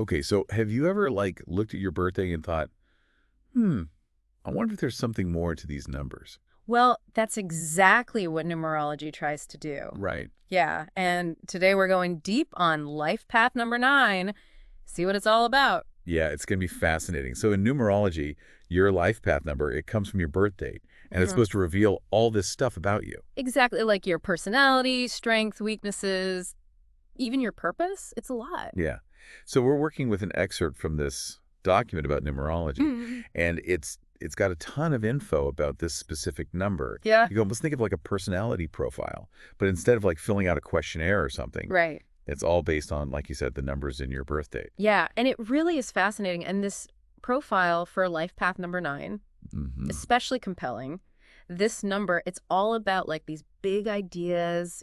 Okay, so have you ever, like, looked at your birthday and thought, hmm, I wonder if there's something more to these numbers? Well, that's exactly what numerology tries to do. Right. Yeah, and today we're going deep on life path number 9. See what it's all about. Yeah, it's going to be fascinating. So in numerology, your life path number, it comes from your birth date, and it's hmm supposed to reveal all this stuff about you. Exactly, like your personality, strength, weaknesses, even your purpose. It's a lot. Yeah. So we're working with an excerpt from this document about numerology, Mhm. and it's got a ton of info about this specific number. Yeah, You can almost think of like a personality profile, but instead of like filling out a questionnaire or something, right. it's all based on, like you said, the numbers in your birth date. Yeah, and it really is fascinating. And this profile for life path number 9, Hmm. especially compelling. This number, it's all about like these big ideas,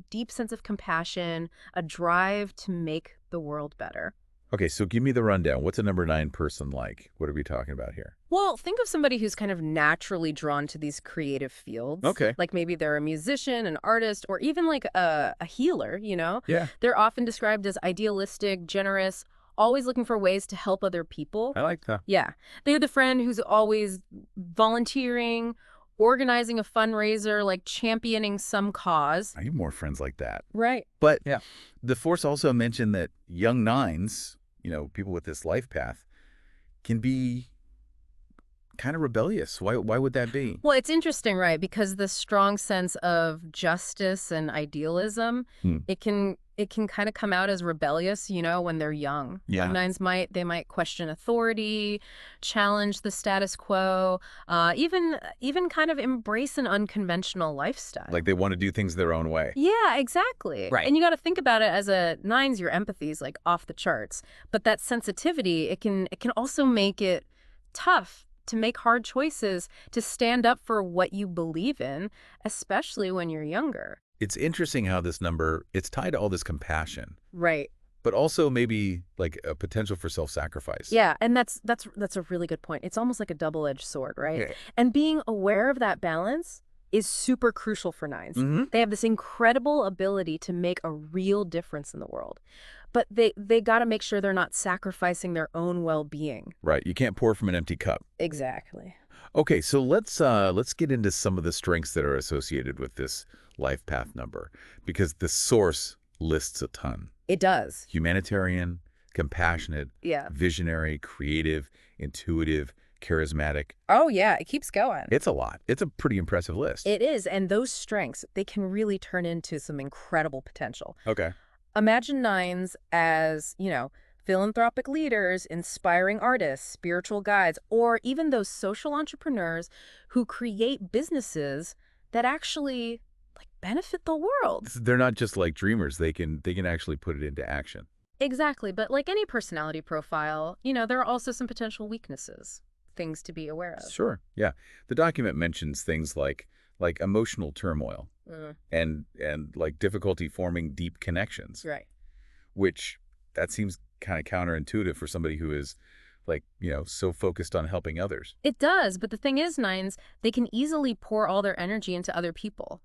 deep sense of compassion, a drive to make the world better. Okay, so give me the rundown. What's a number 9 person like? What are we talking about here? Well, think of somebody who's kind of naturally drawn to these creative fields. Okay. Like maybe they're a musician, an artist, or even like a healer. Yeah, They're often described as idealistic, generous, always looking for ways to help other people. I like that. Yeah. They're the friend who's always volunteering, organizing a fundraiser, like championing some cause. I need more friends like that. Right. But yeah, the force also mentioned that young nines, people with this life path, can be kind of rebellious. Why would that be? Well, it's interesting, right? Because the strong sense of justice and idealism, Hmm. it can kind of come out as rebellious, when they're young. Young Yeah. nines might question authority, challenge the status quo, even kind of embrace an unconventional Like lifestyle. they want to do things their own way. Yeah, exactly. Right. And you got to think about it as a nines, your empathy is like off the charts. But that sensitivity, it can also make it tough to make hard choices, to stand up for what you believe in, especially when you're younger. It's interesting how this number, it's tied to all this compassion, Right. but also maybe like a potential for self-sacrifice. Yeah, and that's a really good point. It's almost like a double-edged sword, right? Okay. And being aware of that balance is super crucial for nines. Hmm. They have this incredible ability to make a real difference in the world. But they got to make sure they're not sacrificing their own well-being. Right. You can't pour from an empty cup. Exactly. Okay, so let's get into some of the strengths that are associated with this life path number because the source lists a ton. It does. Humanitarian, compassionate, Yeah. visionary, creative, intuitive, charismatic. Oh, yeah, it keeps going. It's a lot. It's a pretty impressive list. It is, and those strengths, they can really turn into some incredible potential. Okay. Imagine nines as, philanthropic leaders, inspiring artists, spiritual guides, or even those social entrepreneurs who create businesses that actually like benefit the world. They're not just like dreamers. They can actually put it into action. Exactly, but like any personality profile, there are also some potential weaknesses, things to be aware of. Sure. Yeah. The document mentions things like emotional turmoil Mm, and like difficulty forming deep connections, right. which that seems kind of counterintuitive for somebody who is like, so focused on helping others. It does, but the thing is, nines, they can easily pour all their energy into other people.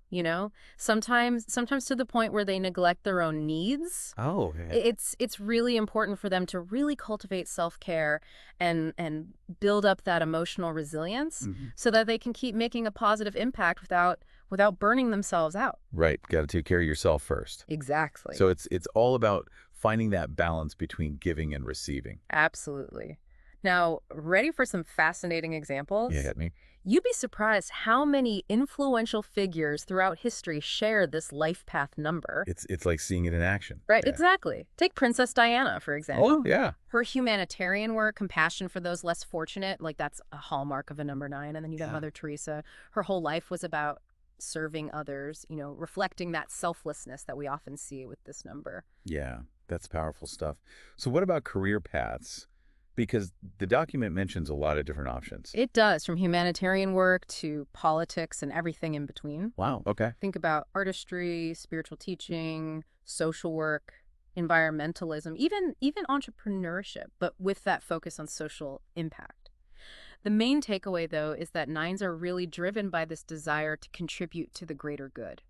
Sometimes to the point where they neglect their own needs. Oh, yeah. It's really important for them to really cultivate self-care and build up that emotional resilience Mhm. so that they can keep making a positive impact without burning themselves out. Right. Got to take care of yourself first. Exactly. So it's all about finding that balance between giving and receiving. Absolutely. Now, ready for some fascinating Yeah, examples? hit me. You'd be surprised how many influential figures throughout history share this life path number. It's like seeing it in action. Right, Yeah. exactly. Take Princess Diana, for example. Oh, yeah. Her humanitarian work, compassion for those less fortunate, like that's a hallmark of a number 9. And then you got Yeah. Mother Teresa. Her whole life was about serving others, reflecting that selflessness that we often see with this number. Yeah, that's powerful stuff. So what about career paths? Because the document mentions a lot of different options. It does, from humanitarian work to politics and everything in between. Wow. Okay. Think about artistry, spiritual teaching, social work, environmentalism, even entrepreneurship, but with that focus on social impact. The main takeaway, though, is that nines are really driven by this desire to contribute to the greater good.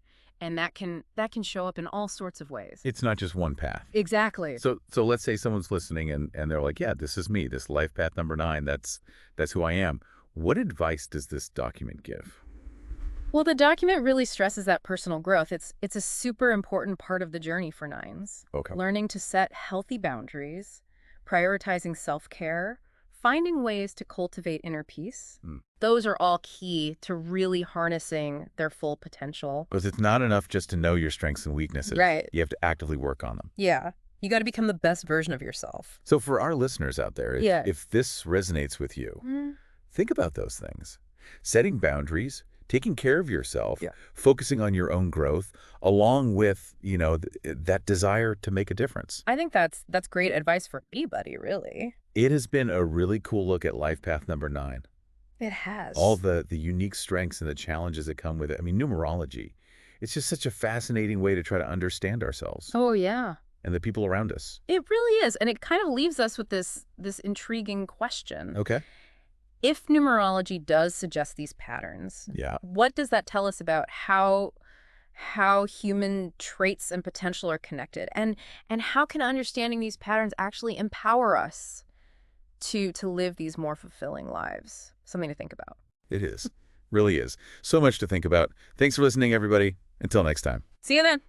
And that can show up in all sorts of ways. It's not just one path. Exactly. So let's say someone's listening and they're like, yeah, this is me, this life path number 9, that's who I am. What advice does this document give? Well, the document really stresses that personal growth. It's a super important part of the journey for nines. Okay. Learning to set healthy boundaries, prioritizing self-care, finding ways to cultivate inner peace. Mm. Those are all key to really harnessing their full potential. Because it's not enough just to know your strengths and weaknesses. Right. You have to actively work on them. Yeah. You got to become the best version of yourself. So for our listeners out there, Yeah. if this resonates with you, Mm. think about those things. Setting boundaries, taking care of yourself, Yeah. focusing on your own growth, along with, that desire to make a difference. I think that's great advice for anybody, really. It has been a really cool look at life path number 9. It has. All the unique strengths and the challenges that come with it. I mean, numerology, it's just such a fascinating way to try to understand ourselves Oh, yeah. and the people around us. It really is. And it kind of leaves us with this intriguing question. Okay. If numerology does suggest these patterns, Yeah. what does that tell us about how human traits and potential are connected? And how can understanding these patterns actually empower us to live these more fulfilling lives? Something to think about. It is. Really is. So much to think about. Thanks for listening, everybody. Until next time. See you then.